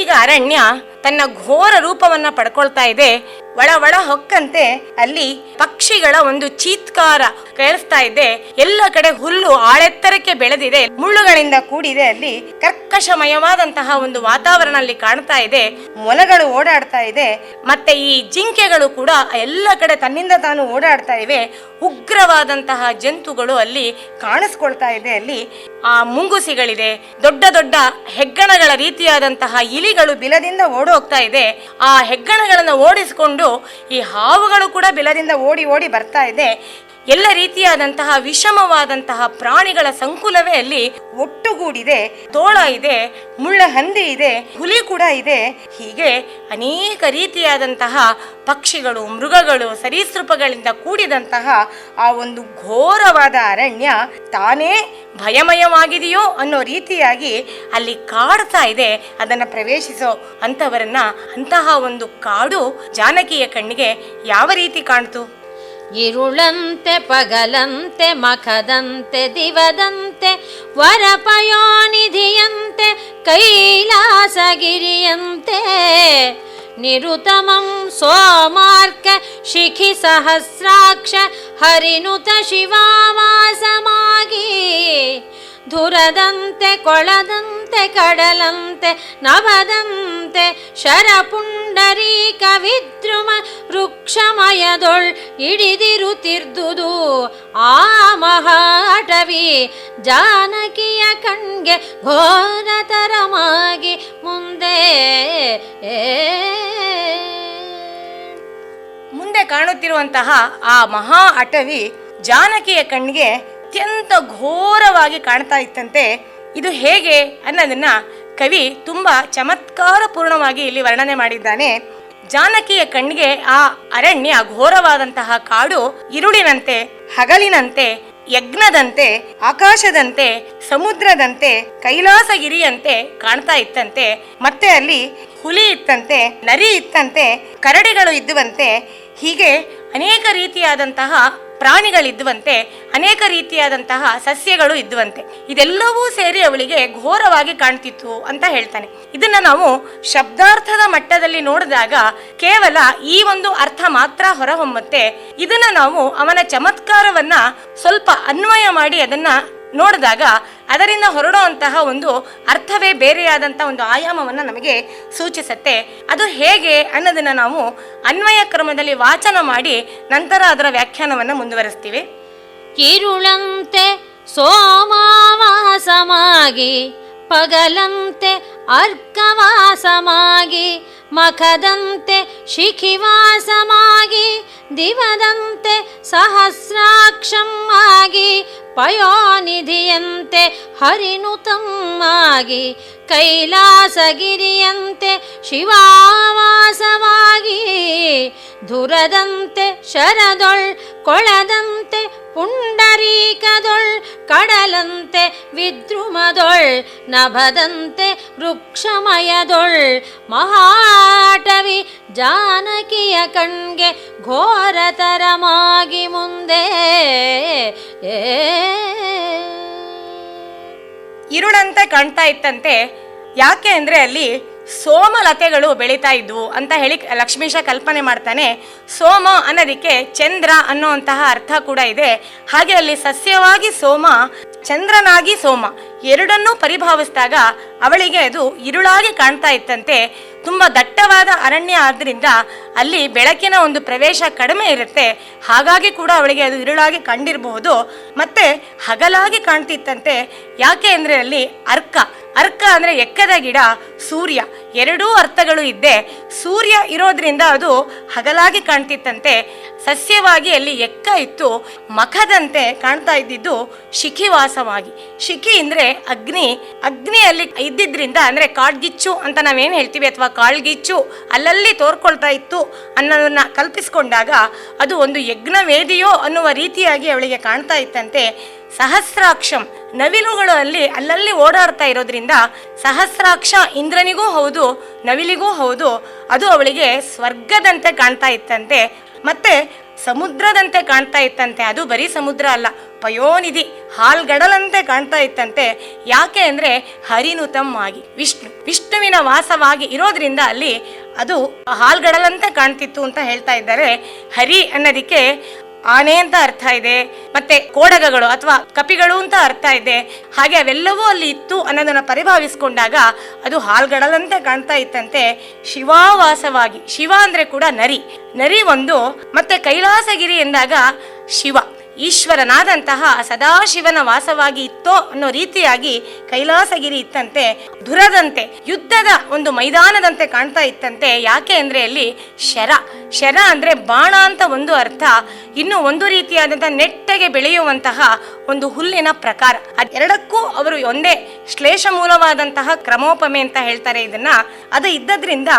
Speaker 3: ಈಗ ಅರಣ್ಯ ತನ್ನ ಘೋರ ರೂಪವನ್ನ ಪಡ್ಕೊಳ್ತಾ ಇದೆ. ಒಳ ಒಳ ಹೊಕ್ಕಂತೆ ಅಲ್ಲಿ ಪಕ್ಷಿಗಳ ಒಂದು ಚೀತ್ಕಾರ ಕೇಳಿಸ್ತಾ ಇದೆ. ಎಲ್ಲ ಕಡೆ ಹುಲ್ಲು ಆಳೆತ್ತರಕ್ಕೆ ಬೆಳೆದಿದೆ, ಮುಳ್ಳುಗಳಿಂದ ಕೂಡಿದೆ. ಅಲ್ಲಿ ಕರ್ಕಶಮಯವಾದಂತಹ ಒಂದು ವಾತಾವರಣ ಅಲ್ಲಿ ಕಾಣ್ತಾ ಇದೆ. ಮೊಲಗಳು ಓಡಾಡ್ತಾ ಇದೆ, ಮತ್ತೆ ಈ ಜಿಂಕೆಗಳು ಕೂಡ ಎಲ್ಲ ಕಡೆ ತನ್ನಿಂದ ತಾನು ಓಡಾಡ್ತಾ ಇವೆ. ಉಗ್ರವಾದಂತಹ ಜಂತುಗಳು ಅಲ್ಲಿ ಕಾಣಿಸ್ಕೊಳ್ತಾ ಇದೆ. ಅಲ್ಲಿ ಆ ಮುಂಗುಸಿಗಳಿದೆ, ದೊಡ್ಡ ದೊಡ್ಡ ಹೆಗ್ಗಣಗಳ ರೀತಿಯಾದಂತಹ ಇಲಿಗಳು ಬಿಲದಿಂದ ಓಡೋಗ್ತಾ ಇದೆ. ಆ ಹೆಗ್ಗಣಗಳನ್ನು ಓಡಿಸಿಕೊಂಡು ಈ ಹಾವುಗಳು ಕೂಡ ಬಿಲದಿಂದ ಓಡಿ ಓಡಿ ಬರ್ತಾ ಇದೆ. ಎಲ್ಲ ರೀತಿಯಾದಂತಹ ವಿಷಮವಾದಂತಹ ಪ್ರಾಣಿಗಳ ಸಂಕುಲವೇ ಅಲ್ಲಿ ಒಟ್ಟುಗೂಡಿದೆ. ತೋಳ ಇದೆ, ಮುಳ್ಳ ಹಂದಿ ಇದೆ, ಹುಲಿ ಕೂಡ ಇದೆ. ಹೀಗೆ ಅನೇಕ ರೀತಿಯಾದಂತಹ ಪಕ್ಷಿಗಳು, ಮೃಗಗಳು, ಸರೀಸೃಪಗಳಿಂದ ಕೂಡಿದಂತಹ ಆ ಒಂದು ಘೋರವಾದ ಅರಣ್ಯ ತಾನೇ ಭಯಮಯವಾಗಿದೆಯೋ ಅನ್ನೋ ರೀತಿಯಾಗಿ ಅಲ್ಲಿ ಕಾಡ್ತಾ ಇದೆ. ಅದನ್ನು ಪ್ರವೇಶಿಸೋ ಅಂಥವರನ್ನ, ಅಂತಹ ಒಂದು ಕಾಡು ಜಾನಕಿಯ ಕಣ್ಣಿಗೆ ಯಾವ ರೀತಿ ಕಾಣ್ತು?
Speaker 4: ಇರುಳಂತೆ ಪಗಲಂತೆ ಮಖದಂತೆ ದಿವದಂತೆ ವರಪಯೋನಿಧಿಯಂತೆ ಕೈಲಾಸಗಿರಿಯಂತೆ ನಿರುತಮಂ ಸೋಮಾರ್ಕ ಶಿಖಿ ಸಹಸ್ರಾಕ್ಷ ಹರಿನುತ ಶಿವಾವಾಸಮಾಗಿ ಧುರದಂತೆ ಕೊಳದಂತೆ ಕಡಲಂತೆ ನಭದಂತೆ ಶರಪುಂಡರೀಕ ವಿದ್ರುಮ ವೃಕ್ಷಮಯದೊಳ್ ಇಡಿದಿರುತ್ತಿರ್ದುದು ಆ ಮಹಾಟವಿ ಜಾನಕಿಯ ಕಣ್ಗೆ ಘೋರತರಮಾಗಿ ಮುಂದೆ
Speaker 3: ಮುಂದೆ ಕಾಣುತ್ತಿರುವಂತಹ ಆ ಮಹಾ ಅಟವಿ ಜಾನಕಿಯ ಕಣ್ಣಿಗೆ ಅತ್ಯಂತ ಘೋರವಾಗಿ ಕಾಣ್ತಾ ಇತ್ತಂತೆ. ಇದು ಹೇಗೆ ಅನ್ನೋದನ್ನ ಕವಿ ತುಂಬಾ ಚಮತ್ಕಾರಪೂರ್ಣವಾಗಿ ಇಲ್ಲಿ ವರ್ಣನೆ ಮಾಡಿದ್ದಾನೆ. ಜಾನಕಿಯ ಕಣ್ಣಿಗೆ ಆ ಅರಣ್ಯ, ಘೋರವಾದಂತಹ ಕಾಡು ಇರುಳಿನಂತೆ, ಹಗಲಿನಂತೆ, ಯಜ್ಞದಂತೆ, ಆಕಾಶದಂತೆ, ಸಮುದ್ರದಂತೆ, ಕೈಲಾಸಗಿರಿಯಂತೆ ಕಾಣ್ತಾ ಇತ್ತಂತೆ. ಮತ್ತೆ ಅಲ್ಲಿ ಹುಲಿ ಇತ್ತಂತೆ, ನರಿ ಇತ್ತಂತೆ, ಕರಡಿಗಳು ಇದ್ದುವಂತೆ. ಹೀಗೆ ಅನೇಕ ರೀತಿಯಾದಂತಹ ಪ್ರಾಣಿಗಳಿದ್ದುವಂತೆ, ಅನೇಕ ರೀತಿಯಾದಂತಹ ಸಸ್ಯಗಳು ಇದ್ದುವಂತೆ. ಇದೆಲ್ಲವೂ ಸೇರಿ ಅವಳಿಗೆ ಘೋರವಾಗಿ ಕಾಣ್ತಿತ್ತು ಅಂತ ಹೇಳ್ತಾನೆ. ಇದನ್ನ ನಾವು ಶಬ್ದಾರ್ಥದ ಮಟ್ಟದಲ್ಲಿ ನೋಡಿದಾಗ ಕೇವಲ ಈ ಒಂದು ಅರ್ಥ ಮಾತ್ರ ಹೊರಹೊಮ್ಮುತ್ತೆ. ಇದನ್ನ ನಾವು ಅವನ ಚಮತ್ಕಾರವನ್ನ ಸ್ವಲ್ಪ ಅನ್ವಯ ಮಾಡಿ ಅದನ್ನ ನೋಡಿದಾಗ ಅದರಿಂದ ಹೊರಡುವಂತಹ ಒಂದು ಅರ್ಥವೇ ಬೇರೆಯಾದಂತಹ ಒಂದು ಆಯಾಮವನ್ನು ನಮಗೆ ಸೂಚಿಸುತ್ತೆ. ಅದು ಹೇಗೆ ಅನ್ನೋದನ್ನ ನಾವು ಅನ್ವಯ ಕ್ರಮದಲ್ಲಿ ವಾಚನ ಮಾಡಿ ನಂತರ ಅದರ ವ್ಯಾಖ್ಯಾನವನ್ನು ಮುಂದುವರಿಸ್ತೀವಿ.
Speaker 4: ಇರುಳಂತೆ ಸೋಮವಾಸಮಾಗಿ ಪಗಲಂತೆ ಅರ್ಕವಾಸಮಾಗಿ ಮಖದಂತೆ ಶಿಖಿವಾಸಮಾಗಿ ದಿವದಂತೆ ಸಹಸ್ರಾಕ್ಷಂ ಆಗಿ ಪಯೋನಿಧಿಯಂತೆ ಹರಿನುತಮ್ಮಾಗಿ ಕೈಲಾಸಗಿರಿಯಂತೆ ಶಿವಾವಾಸವಾಗಿ ಧುರದಂತೆ ಶರದೊಳ್ ಕೊಳದಂತೆ ಪುಂಡರೀಕದೊಳ್ ಕಡಲಂತೆ ವಿದ್ರುಮದೊಳ್ ನಭದಂತೆ ವೃಕ್ಷಮಯದೊಳ್ ಮಹಾಟವಿ ಜಾನಕಿಯ ಕಣ್ಗೆ ಘೋರತರಮಾಗಿ ಮುಂದೆ
Speaker 3: ಇರುಳಂತೆ ಕಾಣ್ತಾ ಇತ್ತಂತೆ. ಯಾಕೆ ಅಂದ್ರೆ ಅಲ್ಲಿ ಸೋಮಲತೆಗಳು ಬೆಳೀತಾ ಇದ್ವು ಅಂತ ಹೇಳಿ ಲಕ್ಷ್ಮೀಶ ಕಲ್ಪನೆ ಮಾಡ್ತಾನೆ. ಸೋಮ ಅನ್ನೋದಕ್ಕೆ ಚಂದ್ರ ಅನ್ನೋಂತಹ ಅರ್ಥ ಕೂಡ ಇದೆ. ಹಾಗೆ ಅಲ್ಲಿ ಸಸ್ಯವಾಗಿ ಸೋಮ, ಚಂದ್ರನಾಗಿ ಸೋಮ ಎರಡನ್ನೂ ಪರಿಭಾವಿಸಿದಾಗ ಅವಳಿಗೆ ಅದು ಇರುಳಾಗಿ ಕಾಣ್ತಾ ಇತ್ತಂತೆ. ತುಂಬ ದಟ್ಟವಾದ ಅರಣ್ಯ ಆದ್ದರಿಂದ ಅಲ್ಲಿ ಬೆಳಕಿನ ಒಂದು ಪ್ರವೇಶ ಕಡಿಮೆ ಇರುತ್ತೆ. ಹಾಗಾಗಿ ಕೂಡ ಅವಳಿಗೆ ಅದು ಇರುಳಾಗಿ ಕಂಡಿರಬಹುದು. ಮತ್ತೆ ಹಗಲಾಗಿ ಕಾಣ್ತಿತ್ತಂತೆ. ಯಾಕೆ ಅಂದರೆ ಅಲ್ಲಿ ಅರ್ಕ ಅಂದರೆ ಎಕ್ಕದ ಗಿಡ, ಸೂರ್ಯ ಎರಡೂ ಅರ್ಥಗಳು ಇದ್ದೆ. ಸೂರ್ಯ ಇರೋದ್ರಿಂದ ಅದು ಹಗಲಾಗಿ ಕಾಣ್ತಿತ್ತಂತೆ. ಸಸ್ಯವಾಗಿ ಅಲ್ಲಿ ಎಕ್ಕ ಇತ್ತು. ಮಖದಂತೆ ಕಾಣ್ತಾ ಇದ್ದಿದ್ದು ಶಿಖಿವಾಸವಾಗಿ. ಶಿಖಿ ಅಂದರೆ ಅಗ್ನಿಯಲ್ಲಿ ಇದ್ದಿದ್ರಿಂದ ಅಂದರೆ ಕಾಡ್ಗಿಚ್ಚು ಅಂತ ನಾವೇನು ಹೇಳ್ತೀವಿ, ಅಥವಾ ಕಾಳ್ಗಿಚ್ಚು ಅಲ್ಲಲ್ಲಿ ತೋರ್ಕೊಳ್ತಾ ಇತ್ತು ಅನ್ನೋದನ್ನ ಕಲ್ಪಿಸ್ಕೊಂಡಾಗ ಅದು ಒಂದು ಯಜ್ಞವೇದಿಯೋ ಅನ್ನುವ ರೀತಿಯಾಗಿ ಅವಳಿಗೆ ಕಾಣ್ತಾ ಇತ್ತಂತೆ. ಸಹಸ್ರಾಕ್ಷಂ ನವಿಲುಗಳು ಅಲ್ಲಲ್ಲಿ ಓಡಾಡ್ತಾ ಇರೋದ್ರಿಂದ ಸಹಸ್ರಾಕ್ಷ ಇಂದ್ರನಿಗೂ ಹೌದು, ನವಿಲಿಗೂ ಹೌದು. ಅದು ಅವಳಿಗೆ ಸ್ವರ್ಗದಂತೆ ಕಾಣ್ತಾ ಇತ್ತಂತೆ. ಮತ್ತೆ ಸಮುದ್ರದಂತೆ ಕಾಣ್ತಾ ಇತ್ತಂತೆ. ಅದು ಬರೀ ಸಮುದ್ರ ಅಲ್ಲ, ಪಯೋನಿಧಿ ಹಾಲ್ಗಡಲಂತೆ ಕಾಣ್ತಾ ಇತ್ತಂತೆ. ಯಾಕೆ ಅಂದರೆ ಹರಿನುತಮ್ಮಾಗಿ ವಿಷ್ಣುವಿನ ವಾಸವಾಗಿ ಇರೋದ್ರಿಂದ ಅಲ್ಲಿ ಅದು ಹಾಲ್ಗಡಲಂತೆ ಕಾಣ್ತಿತ್ತು ಅಂತ ಹೇಳ್ತಾ ಇದ್ದಾರೆ. ಹರಿ ಅನ್ನೋದಕ್ಕೆ ಆನೆ ಅಂತ ಅರ್ಥ ಇದೆ, ಮತ್ತೆ ಕೋಡಗಗಳು ಅಥವಾ ಕಪಿಗಳು ಅಂತ ಅರ್ಥ ಇದೆ. ಹಾಗೆ ಅವೆಲ್ಲವೂ ಅಲ್ಲಿ ಇತ್ತು ಅನ್ನೋದನ್ನು ಪರಿಭಾವಿಸ್ಕೊಂಡಾಗ ಅದು ಹಾಲ್ಗಡಲಂತೆ ಕಾಣ್ತಾ ಇತ್ತಂತೆ. ಶಿವಾವಾಸವಾಗಿ, ಶಿವ ಅಂದ್ರೆ ಕೂಡ ನರಿ ಒಂದು, ಮತ್ತೆ ಕೈಲಾಸಗಿರಿ ಎಂದಾಗ ಶಿವ ಈಶ್ವರನಾದಂತಹ ಸದಾಶಿವನ ವಾಸವಾಗಿ ಇತ್ತೋ ಅನ್ನೋ ರೀತಿಯಾಗಿ ಕೈಲಾಸಗಿರಿ ಇತ್ತಂತೆ. ದುರದಂತೆ, ಯುದ್ಧದ ಒಂದು ಮೈದಾನದಂತೆ ಕಾಣ್ತಾ ಇತ್ತಂತೆ. ಯಾಕೆ ಅಂದ್ರೆ ಅಲ್ಲಿ ಶರ ಅಂದ್ರೆ ಬಾಣ ಅಂತ ಒಂದು ಅರ್ಥ, ಇನ್ನು ಒಂದು ರೀತಿಯಾದಂತಹ ನೆಟ್ಟಗೆ ಬೆಳೆಯುವಂತಹ ಒಂದು ಹುಲ್ಲಿನ ಪ್ರಕಾರ. ಅದೆರಡಕ್ಕೂ ಅವರು ಒಂದೇ ಶ್ಲೇಷ ಮೂಲವಾದಂತಹ ಕ್ರಮೋಪಮೆ ಅಂತ ಹೇಳ್ತಾರೆ ಇದನ್ನ. ಅದು ಇದ್ದದ್ರಿಂದ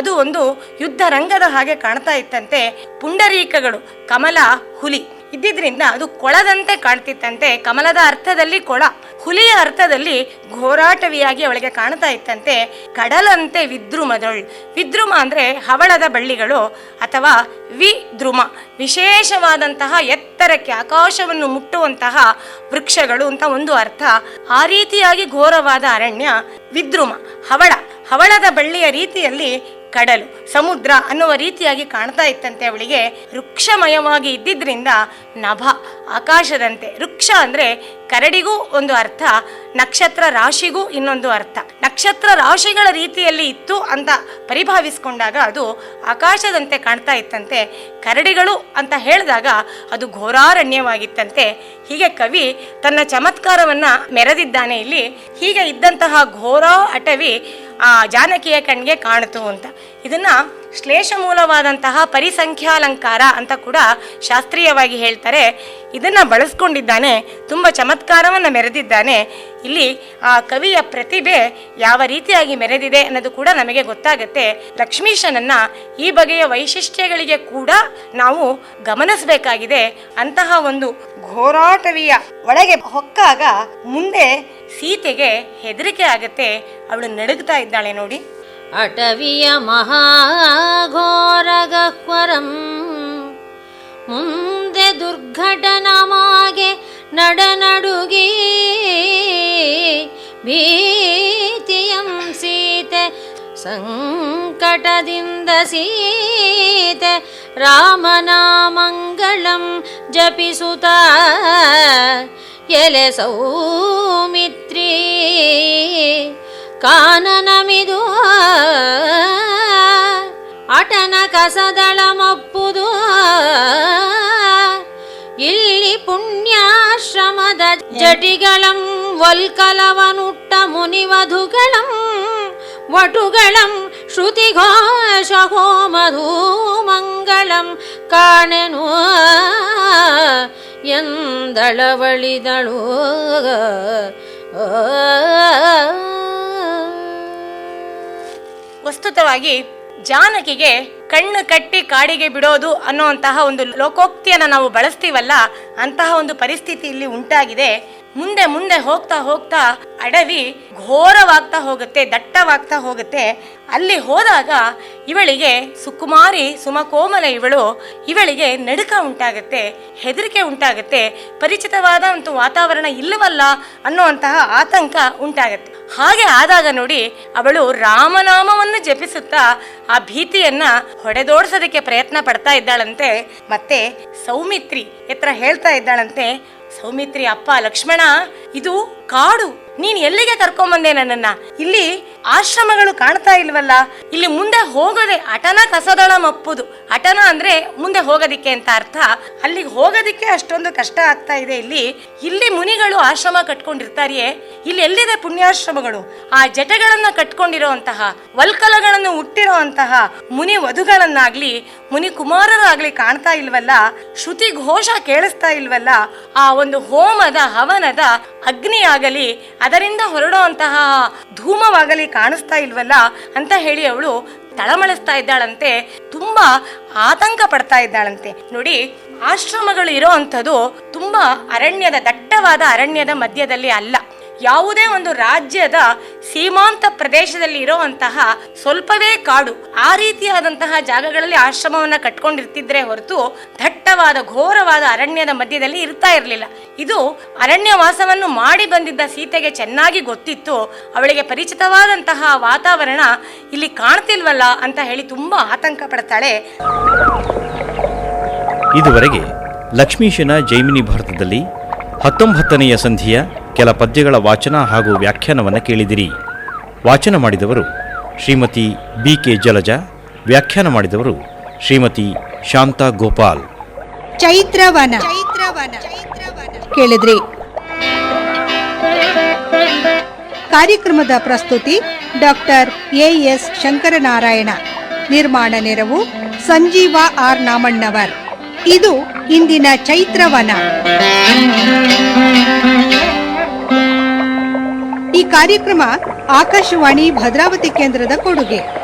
Speaker 3: ಅದು ಒಂದು ಯುದ್ಧ ರಂಗದ ಹಾಗೆ ಕಾಣ್ತಾ ಇತ್ತಂತೆ. ಪುಂಡರೀಕಗಳು, ಕಮಲ, ಹುಲಿ ಇದ್ದಿದ್ರಿಂದ ಅದು ಕೊಳದಂತೆ ಕಾಣ್ತಿತ್ತಂತೆ. ಕಮಲದ ಅರ್ಥದಲ್ಲಿ ಕೊಳ, ಹುಲಿಯ ಅರ್ಥದಲ್ಲಿ ಘೋರಾಟವಿಯಾಗಿ ಅವಳಿಗೆ ಕಾಣ್ತಾ ಇತ್ತಂತೆ. ಕಡಲಂತೆ ವಿದ್ರುಮದೊಳ್, ವಿದ್ರುಮ ಅಂದ್ರೆ ಹವಳದ ಬಳ್ಳಿಗಳು ಅಥವಾ ವಿದ್ರುಮ, ವಿಶೇಷವಾದಂತಹ ಎತ್ತರಕ್ಕೆ ಆಕಾಶವನ್ನು ಮುಟ್ಟುವಂತಹ ವೃಕ್ಷಗಳು ಅಂತ ಒಂದು ಅರ್ಥ. ಆ ರೀತಿಯಾಗಿ ಘೋರವಾದ ಅರಣ್ಯ ವಿದ್ರುಮ. ಹವಳದ ಬಳ್ಳಿಯ ರೀತಿಯಲ್ಲಿ ಕಡಲು, ಸಮುದ್ರ ಅನ್ನುವ ರೀತಿಯಾಗಿ ಕಾಣ್ತಾ ಇತ್ತಂತೆ ಅವಳಿಗೆ. ವೃಕ್ಷಮಯವಾಗಿ ಇದ್ದಿದ್ರಿಂದ ನಭ, ಆಕಾಶದಂತೆ. ವೃಕ್ಷ ಅಂದ್ರೆ ಕರಡಿಗೂ ಒಂದು ಅರ್ಥ, ನಕ್ಷತ್ರ ರಾಶಿಗೂ ಇನ್ನೊಂದು ಅರ್ಥ. ನಕ್ಷತ್ರ ರಾಶಿಗಳ ರೀತಿಯಲ್ಲಿ ಇತ್ತು ಅಂತ ಪರಿಭಾವಿಸ್ಕೊಂಡಾಗ ಅದು ಆಕಾಶದಂತೆ ಕಾಣ್ತಾ ಇತ್ತಂತೆ. ಕರಡಿಗಳು ಅಂತ ಹೇಳಿದಾಗ ಅದು ಘೋರಾರಣ್ಯವಾಗಿತ್ತಂತೆ. ಹೀಗೆ ಕವಿ ತನ್ನ ಚಮತ್ಕಾರವನ್ನ ಮೆರೆದಿದ್ದಾನೆ ಇಲ್ಲಿ. ಹೀಗೆ ಇದ್ದಂತಹ ಘೋರ ಅಟವಿ ಆ ಜಾನಕಿಯ ಕಣ್ಣಿಗೆ ಕಾಣಿತು ಅಂತ. ಇದನ್ನ ಶ್ಲೇಷ ಮೂಲವಾದಂತಹ ಪರಿಸಂಖ್ಯಾಲಂಕಾರ ಅಂತ ಕೂಡ ಶಾಸ್ತ್ರೀಯವಾಗಿ ಹೇಳ್ತಾರೆ. ಇದನ್ನ ಬಳಸ್ಕೊಂಡಿದ್ದಾನೆ, ತುಂಬ ಚಮತ್ಕಾರವನ್ನು ಮೆರೆದಿದ್ದಾನೆ. ಇಲ್ಲಿ ಆ ಕವಿಯ ಪ್ರತಿಭೆ ಯಾವ ರೀತಿಯಾಗಿ ಮೆರೆದಿದೆ ಅನ್ನೋದು ಕೂಡ ನಮಗೆ ಗೊತ್ತಾಗುತ್ತೆ. ಲಕ್ಷ್ಮೀಶನನ್ನ ಈ ಬಗೆಯ ವೈಶಿಷ್ಟ್ಯಗಳಿಗೆ ಕೂಡ ನಾವು ಗಮನಿಸಬೇಕಾಗಿದೆ. ಅಂತಹ ಒಂದು ಘೋರಾಟವಿಯ ಒಳಗೆ ಹೊಕ್ಕಾಗ ಮುಂದೆ ಸೀತೆಗೆ ಹೆದರಿಕೆ ಆಗತ್ತೆ. ಅವಳು ನಡುಗ್ತಾ ಇದ್ದಾಳೆ ನೋಡಿ.
Speaker 4: ಅಟವಿಯ ಮಹಾಘೋರಗಹ್ವರಂ ಮುಂದೆ ದುರ್ಘಟನಮಾಗೆ ನಡನಡುಗಿ ಭೀತಿಯಂ ಸೀತೆ ಸಂಕಟದಿಂದ ಸೀತೆ ರಾಮನಾಮಂಗಳಂ ಜಪಿಸುತ್ತ ಎಲೆ ಸೌಮಿತ್ರಿ ಕಾನನಮಿದು ಅಟನ ಕಸದಳಮೊಪ್ಪುದು ಇಲ್ಲಿ ಪುಣ್ಯಾಶ್ರಮದ ಜಟಿಗಳಂ ವಲ್ಕಲವನುಟ್ಟ ಮುನಿವಧುಗಳಂ ವಟುಗಳಂ ಶ್ರುತಿಘೋಷ ಹೋಮಧೂ ಮಂಗಳಂ ಕಾಣೆನು ಎಂದಳವಳಿದಳು.
Speaker 3: ವಸ್ತುತವಾಗಿ ಜಾನಕಿಗೆ ಕಣ್ಣು ಕಟ್ಟಿ ಕಾಡಿಗೆ ಬಿಡೋದು ಅನ್ನುವಂತಹ ಒಂದು ಲೋಕೋಕ್ತಿಯನ್ನು ನಾವು ಬಳಸ್ತೀವಲ್ಲ, ಅಂತಹ ಒಂದು ಪರಿಸ್ಥಿತಿ ಇಲ್ಲಿ ಉಂಟಾಗಿದೆ. ಮುಂದೆ ಮುಂದೆ ಹೋಗ್ತಾ ಹೋಗ್ತಾ ಅಡವಿ ಘೋರವಾಗ್ತಾ ಹೋಗುತ್ತೆ, ದಟ್ಟವಾಗ್ತಾ ಹೋಗುತ್ತೆ. ಅಲ್ಲಿ ಹೋದಾಗ ಇವಳಿಗೆ ಸುಕುಮಾರಿ ಸುಮಕೋಮಲ ಇವಳಿಗೆ ನಡುಕ ಉಂಟಾಗುತ್ತೆ, ಹೆದರಿಕೆ ಉಂಟಾಗುತ್ತೆ. ಪರಿಚಿತವಾದ ಒಂದು ವಾತಾವರಣ ಇಲ್ಲವಲ್ಲ ಅನ್ನುವಂತಹ ಆತಂಕ ಉಂಟಾಗುತ್ತೆ. ಹಾಗೆ ಆದಾಗ ನೋಡಿ, ಅವಳು ರಾಮನಾಮವನ್ನು ಜಪಿಸುತ್ತಾ ಆ ಭೀತಿಯನ್ನ ಹೊಡೆದೋಡ್ಸೋದಕ್ಕೆ ಪ್ರಯತ್ನ ಪಡ್ತಾ ಇದ್ದಾಳಂತೆ. ಮತ್ತೆ ಸೌಮಿತ್ರಿ ಎತ್ರ ಹೇಳ್ತಾ ಇದ್ದಾಳಂತೆ, ಸೌಮಿತ್ರಿ ಅಪ್ಪ ಲಕ್ಷ್ಮಣ, ಇದು ಕಾಡು, ನೀನ್ ಎಲ್ಲಿಗೆ ಕರ್ಕೊಂಬಂದೆ ನನ್ನನ್ನ? ಇಲ್ಲಿ ಆಶ್ರಮಗಳು ಕಾಣ್ತಾ ಇಲ್ವಲ್ಲ, ಇಲ್ಲಿ ಮುಂದೆ ಹೋಗದೆ ಅಟನ ಕಸದಳ ಮಪ್ಪುದು. ಅಟನ ಅಂದ್ರೆ ಮುಂದೆ ಹೋಗೋದಿಕ್ಕೆ ಅಂತ ಅರ್ಥ. ಅಲ್ಲಿಗೆ ಹೋಗೋದಿಕ್ಕೆ ಅಷ್ಟೊಂದು ಕಷ್ಟ ಆಗ್ತಾ ಇದೆ. ಇಲ್ಲಿ ಮುನಿಗಳು ಆಶ್ರಮ ಕಟ್ಕೊಂಡಿರ್ತಾರಿಯೇ, ಇಲ್ಲಿ ಎಲ್ಲಿದೆ ಪುಣ್ಯಾಶ್ರಮಗಳು? ಆ ಜಟಗಳನ್ನ ಕಟ್ಕೊಂಡಿರೋಂತಹ, ವಲ್ಕಲಗಳನ್ನು ಹುಟ್ಟಿರೋಂತಹ ಮುನಿ ವಧುಗಳನ್ನಾಗ್ಲಿ ಮುನಿ ಕುಮಾರರಾಗ್ಲಿ ಕಾಣ್ತಾ ಇಲ್ವಲ್ಲ, ಶ್ರುತಿ ಘೋಷ ಕೇಳಿಸ್ತಾ ಇಲ್ವಲ್ಲ, ಆ ಒಂದು ಹೋಮದ ಹವನದ ಅಗ್ನಿಯಾಗಲಿ ಅದರಿಂದ ಹೊರಡುವಂತಹ ಧೂಮವಾಗಲಿ ಕಾಣಿಸ್ತಾ ಇಲ್ವಲ್ಲ ಅಂತ ಹೇಳಿ ಅವಳು ತಳಮಳಿಸ್ತಾ ಇದ್ದಾಳಂತೆ. ತುಂಬಾ ಆತಂಕ ಪಡ್ತಾ ಇದ್ದಾಳಂತೆ. ನೋಡಿ, ಆಶ್ರಮಗಳು ಇರೋ ಅಂಥದ್ದು ತುಂಬಾ ಅರಣ್ಯದ, ದಟ್ಟವಾದ ಅರಣ್ಯದ ಮಧ್ಯದಲ್ಲಿ ಅಲ್ಲ, ಯಾವುದೇ ಒಂದು ರಾಜ್ಯದ ಸೀಮಾಂತ ಪ್ರದೇಶದಲ್ಲಿ ಇರೋವಂತಹ ಸ್ವಲ್ಪವೇ ಕಾಡು, ಆ ರೀತಿಯಾದಂತಹ ಜಾಗಗಳಲ್ಲಿ ಆಶ್ರಮವನ್ನ ಕಟ್ಕೊಂಡಿರ್ತಿದ್ರೆ ಹೊರತು ದಟ್ಟವಾದ ಘೋರವಾದ ಅರಣ್ಯದ ಮಧ್ಯದಲ್ಲಿ ಇರ್ತಾ ಇರಲಿಲ್ಲ. ಇದು ಅರಣ್ಯವಾಸವನ್ನು ಮಾಡಿ ಬಂದಿದ್ದ ಸೀತೆಗೆ ಚೆನ್ನಾಗಿ ಗೊತ್ತಿತ್ತು. ಅವಳಿಗೆ ಪರಿಚಿತವಾದಂತಹ ವಾತಾವರಣ ಇಲ್ಲಿ ಕಾಣ್ತಿಲ್ವಲ್ಲ ಅಂತ ಹೇಳಿ ತುಂಬಾ ಆತಂಕ ಪಡ್ತಾಳೆ.
Speaker 2: ಇದುವರೆಗೆ ಲಕ್ಷ್ಮೀಶನ ಜೈಮಿನಿ ಭಾರತದಲ್ಲಿ 19ನೆಯ ಸಂಧಿಯ ಕೆಲ ಪದ್ಯಗಳ ವಾಚನ ಹಾಗೂ ವ್ಯಾಖ್ಯಾನವನ್ನು ಕೇಳಿದಿರಿ. ವಾಚನ ಮಾಡಿದವರು ಶ್ರೀಮತಿ BK ಜಲಜಾ, ವ್ಯಾಖ್ಯಾನ ಮಾಡಿದವರು ಶ್ರೀಮತಿ ಶಾಂತಾ ಗೋಪಾಲ್.
Speaker 1: ಚೈತ್ರವನ ಕೇಳಿದ್ರಿ. ಕಾರ್ಯಕ್ರಮದ ಪ್ರಸ್ತುತಿ ಡಾಕ್ಟರ್ ಎಎಸ್ ಶಂಕರನಾರಾಯಣ. ನಿರ್ಮಾಣ ನೆರವು ಸಂಜೀವ ಆರ್ ನಾಮಣ್ಣವರ್. ಇದು ಇಂದಿನ ಚೈತ್ರವನ. ಈ ಕಾರ್ಯಕ್ರಮ ಆಕಾಶವಾಣಿ ಭದ್ರಾವತಿ ಕೇಂದ್ರದ ಕೊಡುಗೆ.